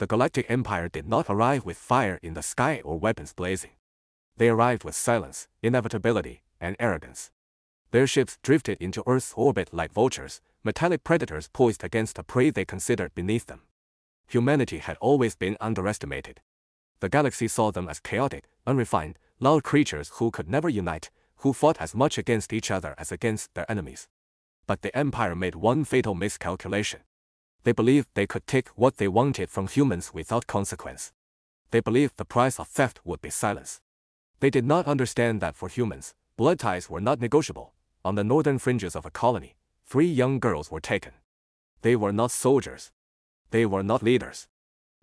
The Galactic Empire did not arrive with fire in the sky or weapons blazing. They arrived with silence, inevitability, and arrogance. Their ships drifted into Earth's orbit like vultures, metallic predators poised against a prey they considered beneath them. Humanity had always been underestimated. The galaxy saw them as chaotic, unrefined, loud creatures who could never unite, who fought as much against each other as against their enemies. But the Empire made one fatal miscalculation. They believed they could take what they wanted from humans without consequence. They believed the price of theft would be silence. They did not understand that for humans, blood ties were not negotiable. On the northern fringes of a colony, 3 young girls were taken. They were not soldiers. They were not leaders.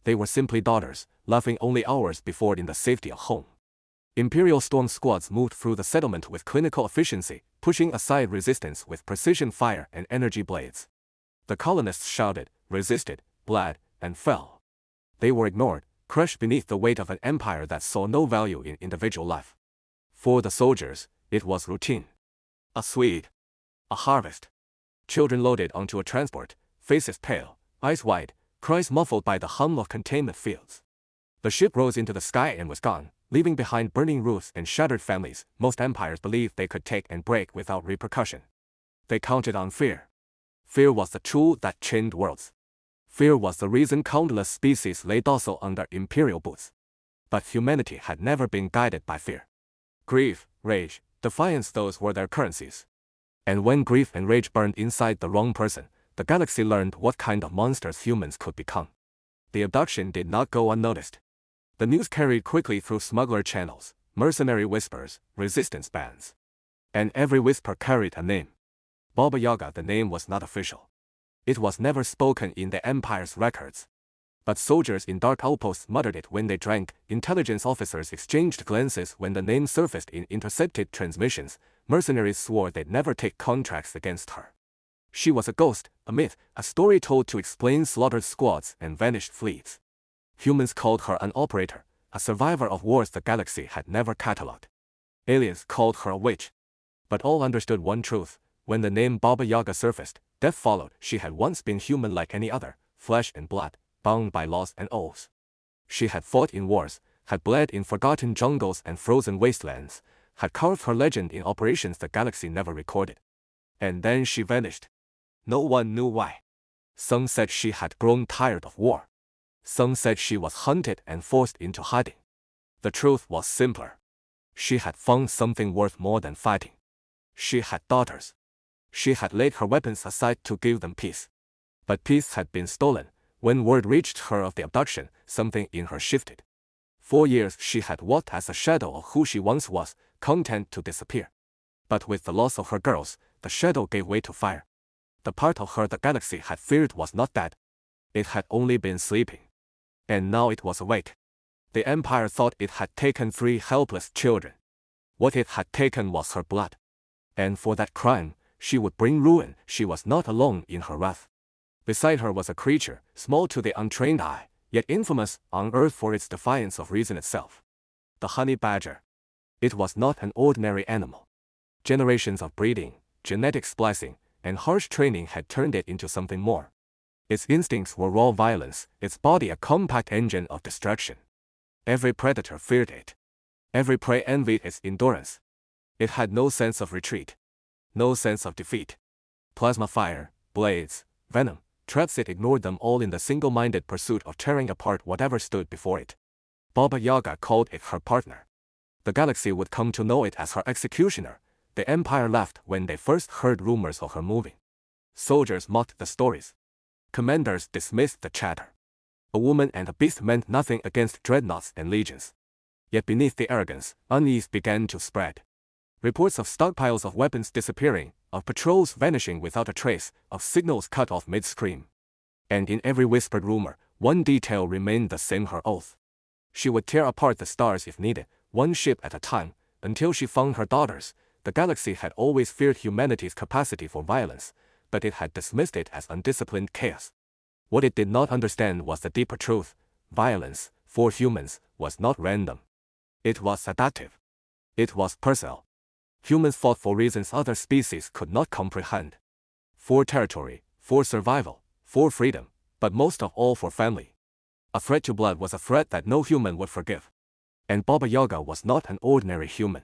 They were simply daughters, laughing only hours before in the safety of home. Imperial storm squads moved through the settlement with clinical efficiency, pushing aside resistance with precision fire and energy blades. The colonists shouted, resisted, bled, and fell. They were ignored, crushed beneath the weight of an empire that saw no value in individual life. For the soldiers, it was routine. A sweet. A harvest. Children loaded onto a transport, faces pale, eyes wide, cries muffled by the hum of containment fields. The ship rose into the sky and was gone, leaving behind burning roofs and shattered families most empires believed they could take and break without repercussion. They counted on fear. Fear was the tool that chained worlds. Fear was the reason countless species lay docile under imperial boots. But humanity had never been guided by fear. Grief, rage, defiance, those were their currencies. And when grief and rage burned inside the wrong person, the galaxy learned what kind of monsters humans could become. The abduction did not go unnoticed. The news carried quickly through smuggler channels, mercenary whispers, resistance bands. And every whisper carried a name. Baba Yaga. The name was not official. It was never spoken in the Empire's records. But soldiers in dark outposts muttered it when they drank, intelligence officers exchanged glances when the name surfaced in intercepted transmissions, mercenaries swore they'd never take contracts against her. She was a ghost, a myth, a story told to explain slaughtered squads and vanished fleets. Humans called her an operator, a survivor of wars the galaxy had never catalogued. Aliens called her a witch. But all understood one truth: when the name Baba Yaga surfaced, death followed. She had once been human like any other, flesh and blood, bound by laws and oaths. She had fought in wars, had bled in forgotten jungles and frozen wastelands, had carved her legend in operations the galaxy never recorded. And then she vanished. No one knew why. Some said she had grown tired of war. Some said she was hunted and forced into hiding. The truth was simpler. She had found something worth more than fighting. She had daughters. She had laid her weapons aside to give them peace. But peace had been stolen. When word reached her of the abduction, something in her shifted. 4 years she had walked as a shadow of who she once was, content to disappear. But with the loss of her girls, the shadow gave way to fire. The part of her the galaxy had feared was not dead. It had only been sleeping. And now it was awake. The Empire thought it had taken 3 helpless children. What it had taken was her blood. And for that crime, she would bring ruin. She was not alone in her wrath. Beside her was a creature, small to the untrained eye, yet infamous on Earth for its defiance of reason itself. The honey badger. It was not an ordinary animal. Generations of breeding, genetic splicing, and harsh training had turned it into something more. Its instincts were raw violence, its body a compact engine of destruction. Every predator feared it. Every prey envied its endurance. It had no sense of retreat. No sense of defeat. Plasma fire, blades, venom, traps, it ignored them all in the single-minded pursuit of tearing apart whatever stood before it. Baba Yaga called it her partner. The galaxy would come to know it as her executioner. The Empire laughed when they first heard rumors of her moving. Soldiers mocked the stories. Commanders dismissed the chatter. A woman and a beast meant nothing against dreadnoughts and legions. Yet beneath the arrogance, unease began to spread. Reports of stockpiles of weapons disappearing, of patrols vanishing without a trace, of signals cut off mid-scream. And in every whispered rumor, one detail remained the same: her oath. She would tear apart the stars if needed, one ship at a time, until she found her daughters. The galaxy had always feared humanity's capacity for violence, but it had dismissed it as undisciplined chaos. What it did not understand was the deeper truth: violence, for humans, was not random. It was adaptive. It was personal. Humans fought for reasons other species could not comprehend. For territory, for survival, for freedom, but most of all for family. A threat to blood was a threat that no human would forgive. And Baba Yaga was not an ordinary human.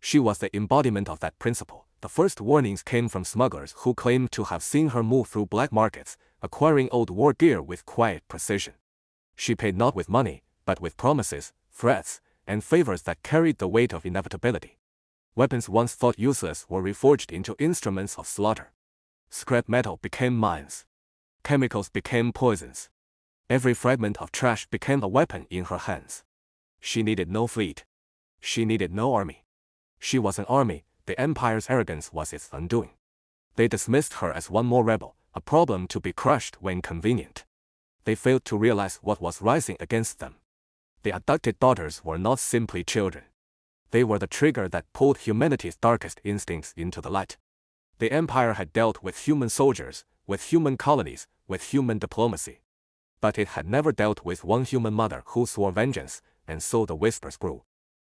She was the embodiment of that principle. The first warnings came from smugglers who claimed to have seen her move through black markets, acquiring old war gear with quiet precision. She paid not with money, but with promises, threats, and favors that carried the weight of inevitability. Weapons once thought useless were reforged into instruments of slaughter. Scrap metal became mines. Chemicals became poisons. Every fragment of trash became a weapon in her hands. She needed no fleet. She needed no army. She was an army. The Empire's arrogance was its undoing. They dismissed her as one more rebel, a problem to be crushed when convenient. They failed to realize what was rising against them. The abducted daughters were not simply children. They were the trigger that pulled humanity's darkest instincts into the light. The Empire had dealt with human soldiers, with human colonies, with human diplomacy. But it had never dealt with one human mother who swore vengeance, and so the whispers grew.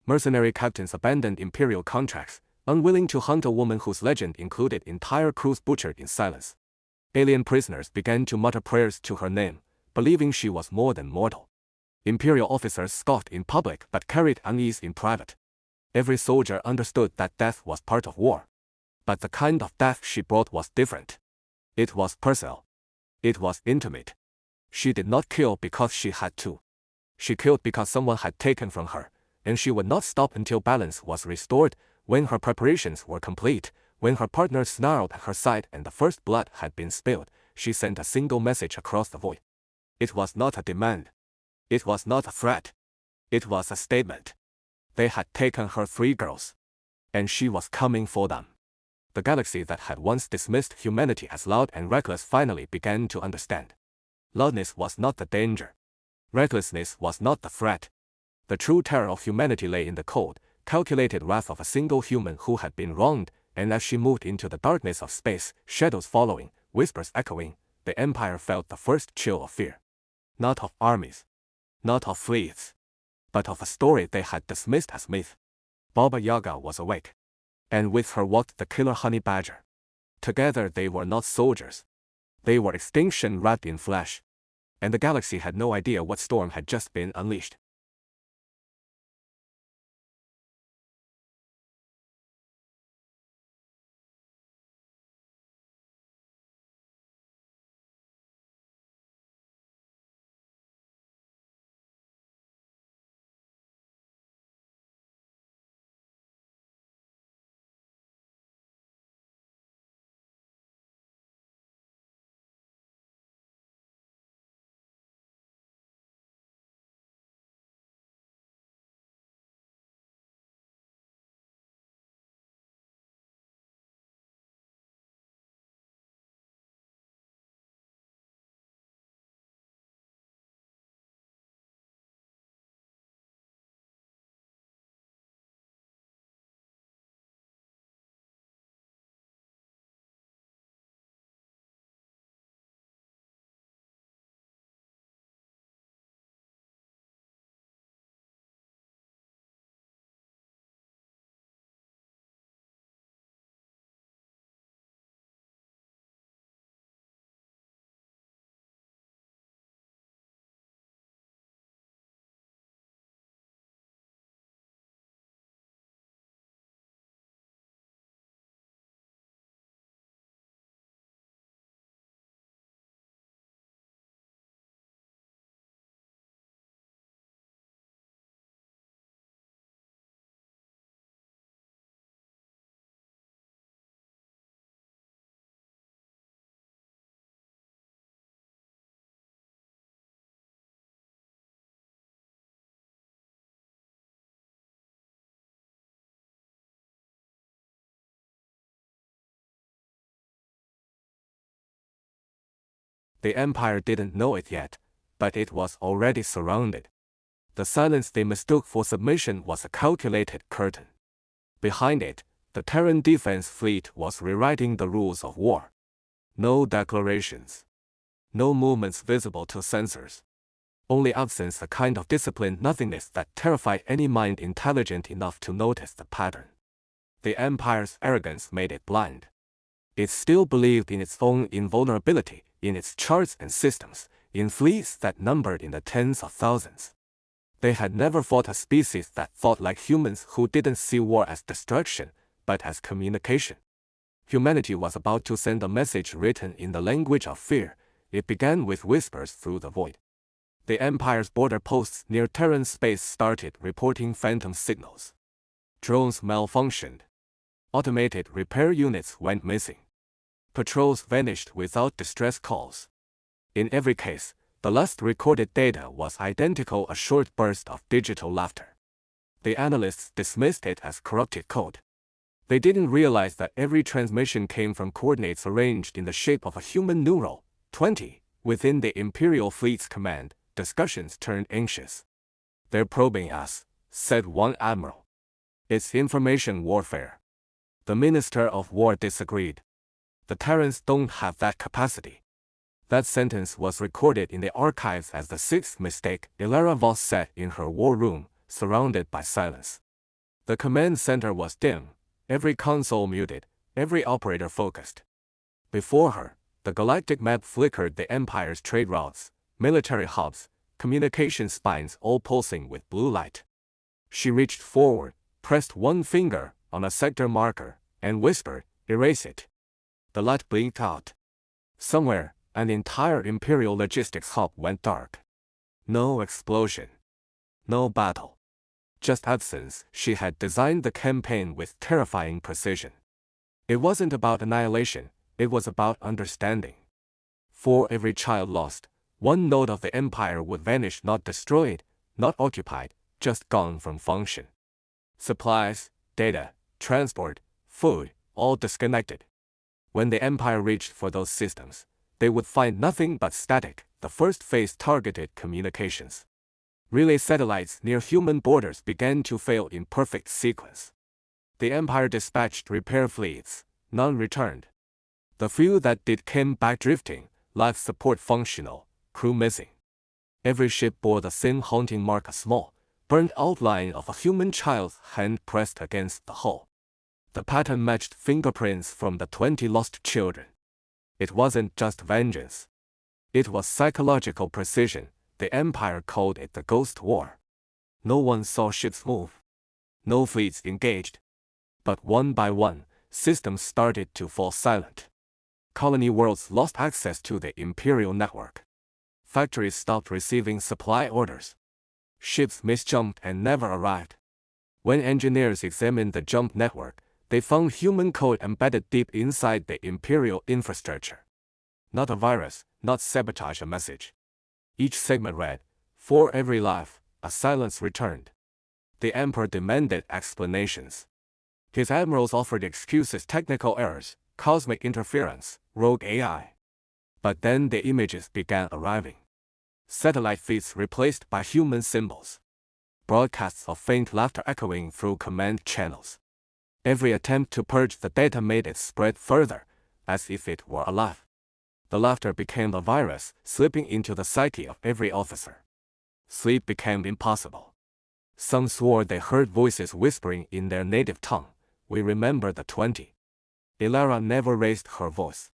Mercenary captains abandoned imperial contracts, unwilling to hunt a woman whose legend included entire crews butchered in silence. Alien prisoners began to mutter prayers to her name, believing she was more than mortal. Imperial officers scoffed in public but carried unease in private. Every soldier understood that death was part of war. But the kind of death she brought was different. It was personal. It was intimate. She did not kill because she had to. She killed because someone had taken from her, and she would not stop until balance was restored, when her preparations were complete, when her partner snarled at her side and the first blood had been spilled. She sent a single message across the void. It was not a demand. It was not a threat. It was a statement. They had taken her 3 girls. And she was coming for them. The galaxy that had once dismissed humanity as loud and reckless finally began to understand. Loudness was not the danger. Recklessness was not the threat. The true terror of humanity lay in the cold, calculated wrath of a single human who had been wronged, and as she moved into the darkness of space, shadows following, whispers echoing, the Empire felt the first chill of fear. Not of armies. Not of fleets. But of a story they had dismissed as myth. Baba Yaga was awake. And with her walked the killer honey badger. Together they were not soldiers. They were extinction wrapped in flesh. And the galaxy had no idea what storm had just been unleashed. The Empire didn't know it yet, but it was already surrounded. The silence they mistook for submission was a calculated curtain. Behind it, the Terran Defense Fleet was rewriting the rules of war. No declarations. No movements visible to sensors. Only absence, the kind of disciplined nothingness that terrified any mind intelligent enough to notice the pattern. The Empire's arrogance made it blind. It still believed in its own invulnerability, in its charts and systems, in fleets that numbered in the tens of thousands. They had never fought a species that thought like humans, who didn't see war as destruction, but as communication. Humanity was about to send a message written in the language of fear. It began with whispers through the void. The Empire's border posts near Terran space started reporting phantom signals. Drones malfunctioned. Automated repair units went missing. Patrols vanished without distress calls. In every case, the last recorded data was identical: a short burst of digital laughter. The analysts dismissed it as corrupted code. They didn't realize that every transmission came from coordinates arranged in the shape of a human numeral, 20. Within the Imperial Fleet's command, discussions turned anxious. "They're probing us," said one admiral. "It's information warfare." The Minister of War disagreed. "The Terrans don't have that capacity." That sentence was recorded in the archives as the sixth mistake Ilara Voss said in her war room, surrounded by silence. The command center was dim, every console muted, every operator focused. Before her, the galactic map flickered, the Empire's trade routes, military hubs, communication spines all pulsing with blue light. She reached forward, pressed one finger on a sector marker, and whispered, "Erase it." The light blinked out. Somewhere, an entire Imperial logistics hub went dark. No explosion. No battle. Just absence. She had designed the campaign with terrifying precision. It wasn't about annihilation, it was about understanding. For every child lost, one node of the Empire would vanish, not destroyed, not occupied, just gone from function. Supplies, data, transport, food, all disconnected. When the Empire reached for those systems, they would find nothing but static. The first phase targeted communications. Relay satellites near human borders began to fail in perfect sequence. The Empire dispatched repair fleets, none returned. The few that did came back drifting, life support functional, crew missing. Every ship bore the same haunting mark, a small, burnt outline of a human child's hand pressed against the hull. The pattern matched fingerprints from the 20 lost children. It wasn't just vengeance. It was psychological precision. The Empire called it the Ghost War. No one saw ships move. No fleets engaged. But one by one, systems started to fall silent. Colony worlds lost access to the Imperial network. Factories stopped receiving supply orders. Ships misjumped and never arrived. When engineers examined the jump network, they found human code embedded deep inside the Imperial infrastructure. Not a virus, not sabotage, a message. Each segment read, "For every life, a silence returned." The Emperor demanded explanations. His admirals offered excuses: technical errors, cosmic interference, rogue AI. But then the images began arriving. Satellite feeds replaced by human symbols. Broadcasts of faint laughter echoing through command channels. Every attempt to purge the data made it spread further, as if it were alive. The laughter became a virus, slipping into the psyche of every officer. Sleep became impossible. Some swore they heard voices whispering in their native tongue, "We remember the 20. Ilara never raised her voice.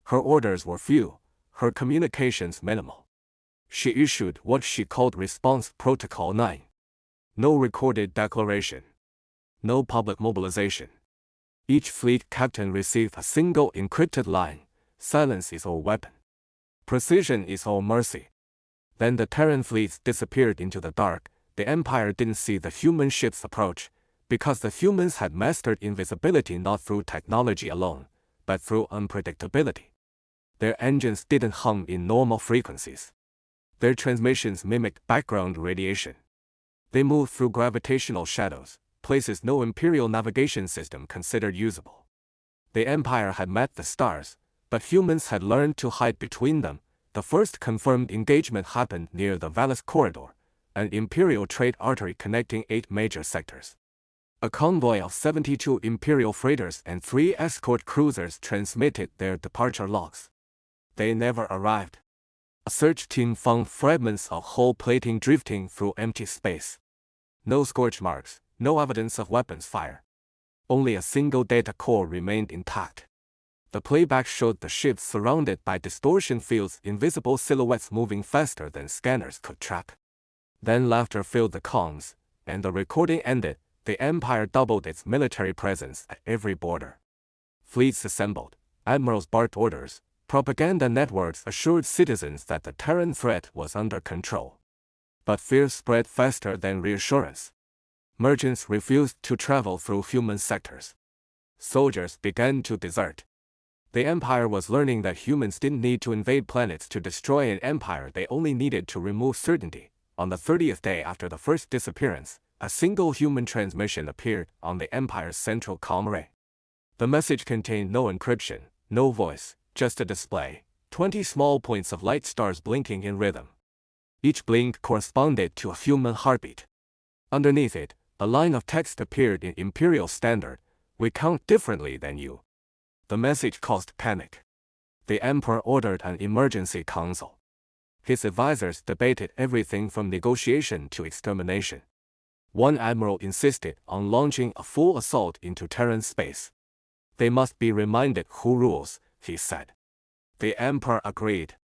Her orders were few, her communications minimal. She issued what she called Response Protocol 9. No recorded declaration. No public mobilization. Each fleet captain received a single encrypted line: "Silence is all weapon. Precision is all mercy." Then the Terran fleets disappeared into the dark. The Empire didn't see the human ships approach, because the humans had mastered invisibility not through technology alone, but through unpredictability. Their engines didn't hum in normal frequencies. Their transmissions mimicked background radiation. They moved through gravitational shadows, places no Imperial navigation system considered usable. The Empire had met the stars, but humans had learned to hide between them. The first confirmed engagement happened near the Vallis Corridor, an Imperial trade artery connecting 8 major sectors. A convoy of 72 Imperial freighters and 3 escort cruisers transmitted their departure logs. They never arrived. A search team found fragments of hull plating drifting through empty space. No scorch marks, no evidence of weapons fire. Only a single data core remained intact. The playback showed the ships surrounded by distortion fields, invisible silhouettes moving faster than scanners could track. Then laughter filled the comms, and the recording ended. The Empire doubled its military presence at every border. Fleets assembled, admirals barked orders, propaganda networks assured citizens that the Terran threat was under control. But fear spread faster than reassurance. Merchants refused to travel through human sectors. Soldiers began to desert. The Empire was learning that humans didn't need to invade planets to destroy an empire, they only needed to remove certainty. On the 30th day after the first disappearance, a single human transmission appeared on the Empire's central comm array. The message contained no encryption, no voice, just a display, 20 small points of light stars blinking in rhythm. Each blink corresponded to a human heartbeat. Underneath it, a line of text appeared in Imperial Standard: "We count differently than you." The message caused panic. The Emperor ordered an emergency council. His advisors debated everything from negotiation to extermination. One admiral insisted on launching a full assault into Terran space. "They must be reminded who rules," he said. The Emperor agreed.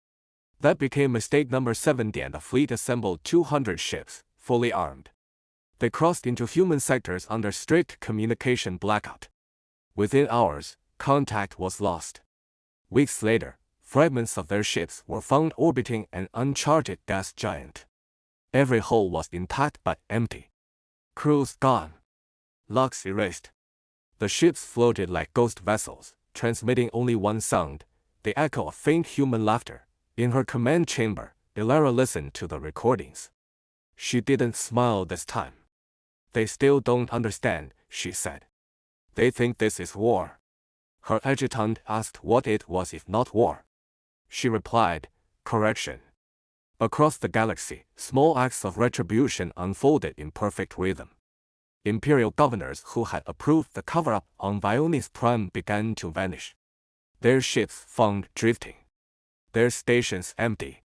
That became mistake number 70, and the fleet assembled 200 ships, fully armed. They crossed into human sectors under strict communication blackout. Within hours, contact was lost. Weeks later, fragments of their ships were found orbiting an uncharted gas giant. Every hull was intact but empty. Crews gone. Logs erased. The ships floated like ghost vessels, transmitting only one sound, the echo of faint human laughter. In her command chamber, Ilara listened to the recordings. She didn't smile this time. "They still don't understand," she said. "They think this is war." Her adjutant asked what it was if not war. She replied, "Correction." Across the galaxy, small acts of retribution unfolded in perfect rhythm. Imperial governors who had approved the cover-up on Vionis Prime began to vanish. Their ships found drifting. Their stations empty.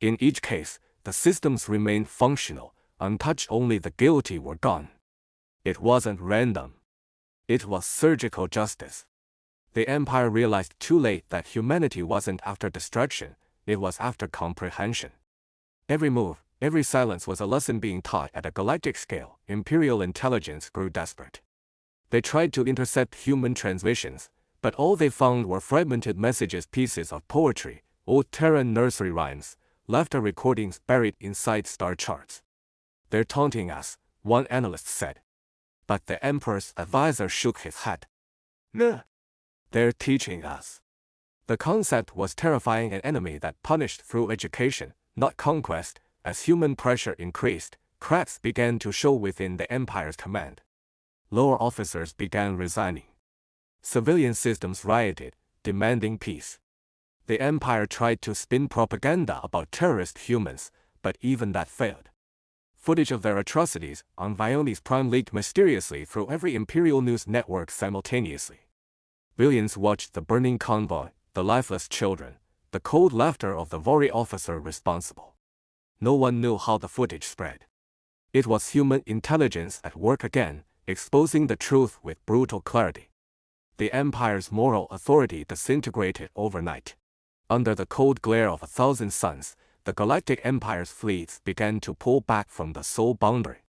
In each case, the systems remained functional, untouched, only the guilty were gone. It wasn't random. It was surgical justice. The Empire realized too late that humanity wasn't after destruction, it was after comprehension. Every move, every silence was a lesson being taught at a galactic scale. Imperial intelligence grew desperate. They tried to intercept human transmissions, but all they found were fragmented messages, pieces of poetry, old Terran nursery rhymes, laughter recordings buried inside star charts. "They're taunting us," one analyst said. But the Emperor's advisor shook his head. "Nah. They're teaching us." The concept was terrifying, an enemy that punished through education, not conquest. As human pressure increased, cracks began to show within the Empire's command. Lower officers began resigning. Civilian systems rioted, demanding peace. The Empire tried to spin propaganda about terrorist humans, but even that failed. Footage of their atrocities on Vionis Prime leaked mysteriously through every Imperial news network simultaneously. Billions watched the burning convoy, the lifeless children, the cold laughter of the Vori officer responsible. No one knew how the footage spread. It was human intelligence at work again, exposing the truth with brutal clarity. The Empire's moral authority disintegrated overnight. Under the cold glare of 1,000 suns, the Galactic Empire's fleets began to pull back from the soul boundary.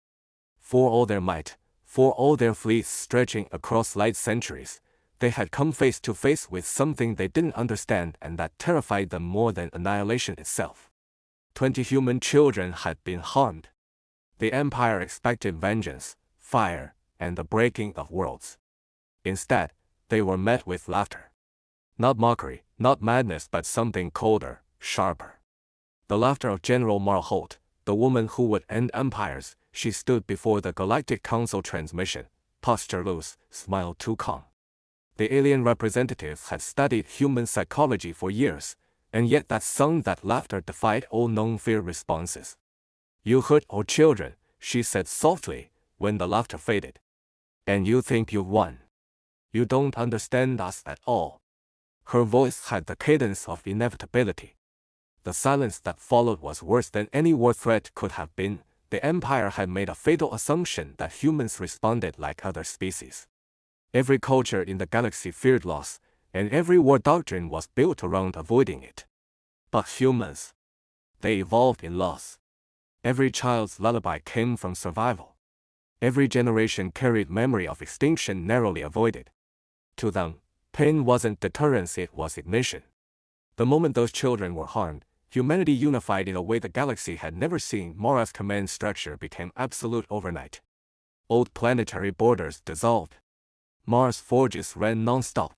For all their might, for all their fleets stretching across light centuries, they had come face to face with something they didn't understand and that terrified them more than annihilation itself. 20 human children had been harmed. The Empire expected vengeance, fire, and the breaking of worlds. Instead, they were met with laughter. Not mockery, not madness, but something colder, sharper. The laughter of General Marholt, the woman who would end empires. She stood before the Galactic Council transmission, posture loose, smile too calm. The alien representatives had studied human psychology for years, and yet that song, that laughter defied all known fear responses. "You hurt our children," she said softly, when the laughter faded. "And you think you've won. You don't understand us at all." Her voice had the cadence of inevitability. The silence that followed was worse than any war threat could have been. The Empire had made a fatal assumption that humans responded like other species. Every culture in the galaxy feared loss, and every war doctrine was built around avoiding it. But humans, they evolved in loss. Every child's lullaby came from survival. Every generation carried memory of extinction narrowly avoided. To them, pain wasn't deterrence, it was ignition. The moment those children were harmed, humanity unified in a way the galaxy had never seen. Mara's command structure became absolute overnight. Old planetary borders dissolved. Mars forges ran non-stop.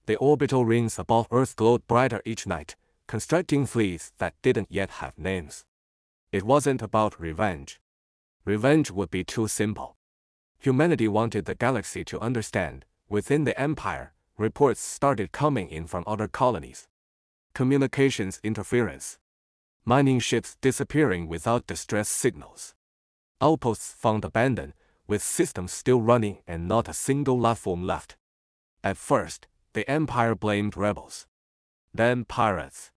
The orbital rings above Earth glowed brighter each night, constructing fleets that didn't yet have names. It wasn't about revenge. Revenge would be too simple. Humanity wanted the galaxy to understand. Within the Empire, reports started coming in from other colonies. Communications interference. Mining ships disappearing without distress signals. Outposts found abandoned, with systems still running and not a single life form left. At first, the Empire blamed rebels. Then pirates.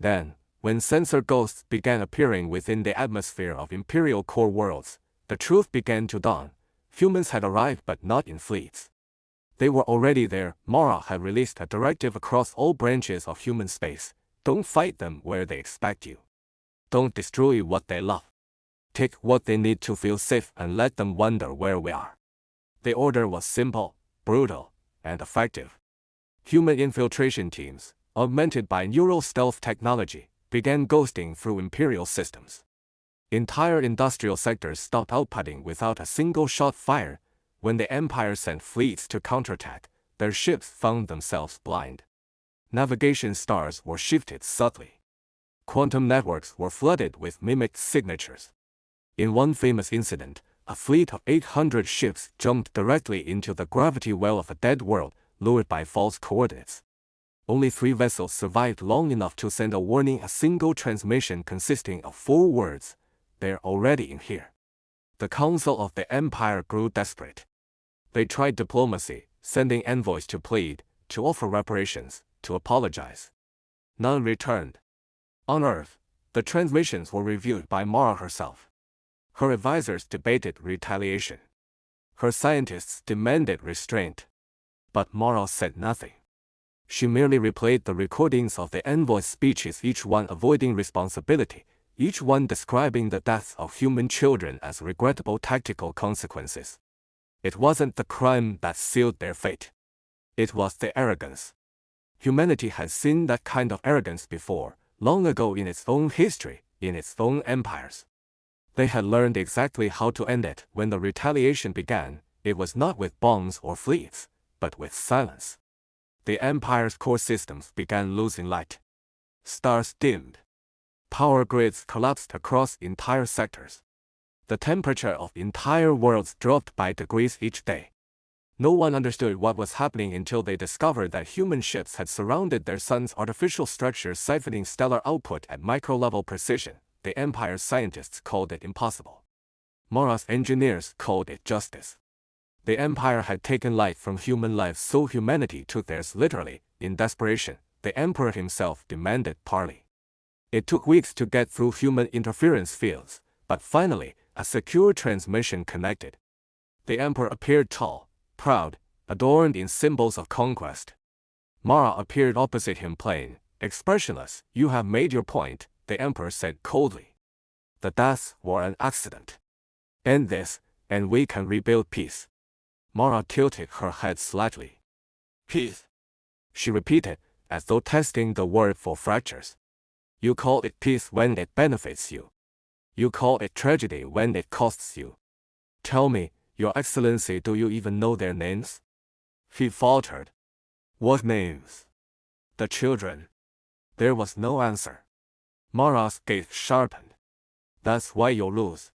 Then, when sensor ghosts began appearing within the atmosphere of Imperial core worlds, the truth began to dawn. Humans had arrived but not in fleets. They were already there. Mara had released a directive across all branches of human space. Don't fight them where they expect you. Don't destroy what they love. Take what they need to feel safe and let them wonder where we are. The order was simple, brutal, and effective. Human infiltration teams, augmented by neural stealth technology, began ghosting through Imperial systems. Entire industrial sectors stopped outputting without a single shot fired. When the Empire sent fleets to counterattack, their ships found themselves blind. Navigation stars were shifted subtly. Quantum networks were flooded with mimicked signatures. In one famous incident, a fleet of 800 ships jumped directly into the gravity well of a dead world, lured by false coordinates. Only 3 vessels survived long enough to send a warning, a single transmission consisting of 4 words: "They're already in here." The Council of the Empire grew desperate. They tried diplomacy, sending envoys to plead, to offer reparations, to apologize. None returned. On Earth, the transmissions were reviewed by Mara herself. Her advisors debated retaliation. Her scientists demanded restraint. But Mara said nothing. She merely replayed the recordings of the envoys' speeches, each one avoiding responsibility, each one describing the deaths of human children as regrettable tactical consequences. It wasn't the crime that sealed their fate. It was the arrogance. Humanity had seen that kind of arrogance before, long ago in its own history, in its own empires. They had learned exactly how to end it. When the retaliation began, it was not with bombs or fleets, but with silence. The Empire's core systems began losing light. Stars dimmed. Power grids collapsed across entire sectors. The temperature of entire worlds dropped by degrees each day. No one understood what was happening until they discovered that human ships had surrounded their sun's artificial structures, siphoning stellar output at micro-level precision. The Empire's scientists called it impossible. Mara's engineers called it justice. The Empire had taken light from human lives, so humanity took theirs literally. In desperation, the Emperor himself demanded parley. It took weeks to get through human interference fields, but finally, a secure transmission connected. The Emperor appeared tall, proud, adorned in symbols of conquest. Mara appeared opposite him, plain, expressionless. "You have made your point," the Emperor said coldly. "The deaths were an accident. End this, and we can rebuild peace." Mara tilted her head slightly. "Peace," she repeated, as though testing the word for fractures. "You call it peace when it benefits you. You call it tragedy when it costs you. Tell me, Your Excellency, do you even know their names?" He faltered. "What names?" "The children." There was no answer. Mara's gaze sharpened. "That's why you'll lose.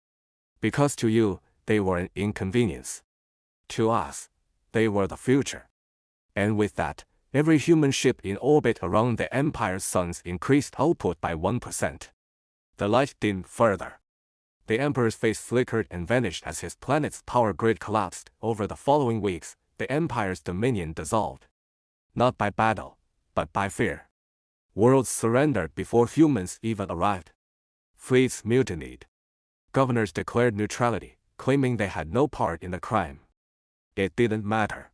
Because to you, they were an inconvenience. To us, they were the future." And with that, every human ship in orbit around the Empire's suns increased output by 1%. The light dimmed further. The Emperor's face flickered and vanished as his planet's power grid collapsed. Over the following weeks, the Empire's dominion dissolved. Not by battle, but by fear. Worlds surrendered before humans even arrived. Fleets mutinied. Governors declared neutrality, claiming they had no part in the crime. It didn't matter.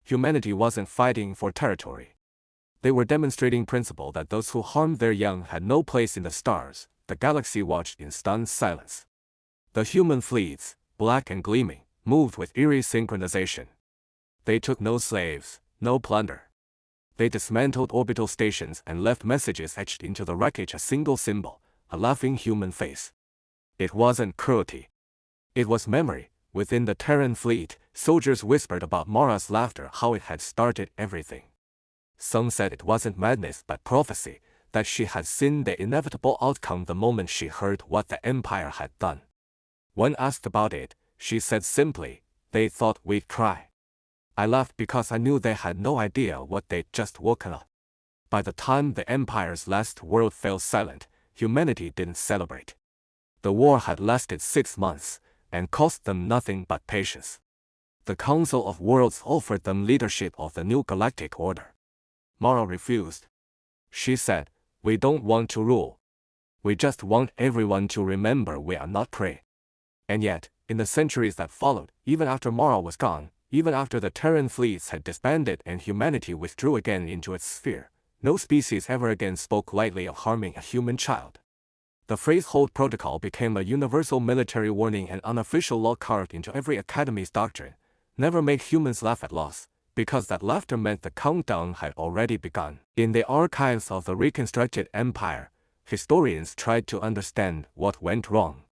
humanity wasn't fighting for territory. They were demonstrating principle that those who harmed their young had no place in the stars. The galaxy watched in stunned silence. The human fleets, black and gleaming, moved with eerie synchronization. They took no slaves, no plunder. They dismantled orbital stations and left messages etched into the wreckage, a single symbol, a laughing human face. It wasn't cruelty. It was memory. Within the Terran fleet, soldiers whispered about Mara's laughter, how it had started everything. Some said it wasn't madness but prophecy, that she had seen the inevitable outcome the moment she heard what the Empire had done. When asked about it, she said simply, "They thought we'd cry." I laughed because I knew they had no idea what they'd just woken up. By the time the Empire's last world fell silent, humanity didn't celebrate. The war had lasted 6 months, and cost them nothing but patience. The Council of Worlds offered them leadership of the new galactic order. Mara refused. She said, "We don't want to rule. We just want everyone to remember we are not prey." And yet, in the centuries that followed, even after Mara was gone, even after the Terran fleets had disbanded and humanity withdrew again into its sphere, no species ever again spoke lightly of harming a human child. The phrase "hold protocol" became a universal military warning and unofficial law carved into every academy's doctrine. Never make humans laugh at loss, because that laughter meant the countdown had already begun. In the archives of the reconstructed empire, historians tried to understand what went wrong.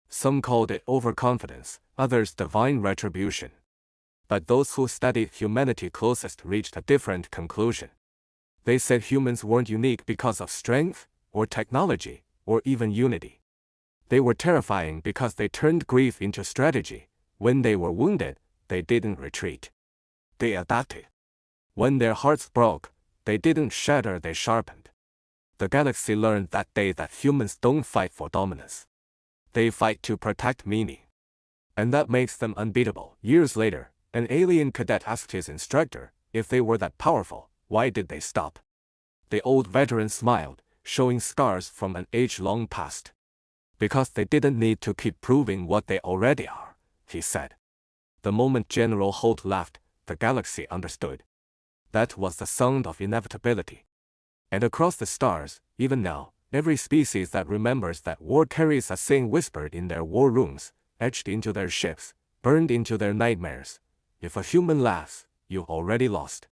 Some called it overconfidence, others divine retribution. But those who studied humanity closest reached a different conclusion. They said humans weren't unique because of strength, or technology, or even unity. They were terrifying because they turned grief into strategy. When they were wounded, they didn't retreat. They adapted. When their hearts broke, they didn't shatter, they sharpened. The galaxy learned that day that humans don't fight for dominance. They fight to protect meaning. And that makes them unbeatable. Years later, an alien cadet asked his instructor, if they were that powerful, why did they stop? The old veteran smiled, showing scars from an age-long past. Because they didn't need to keep proving what they already are, he said. The moment General Holt laughed, the galaxy understood. That was the sound of inevitability. And across the stars, even now, every species that remembers that war carries a saying whispered in their war rooms, etched into their ships, burned into their nightmares. If a human laughs, you've already lost.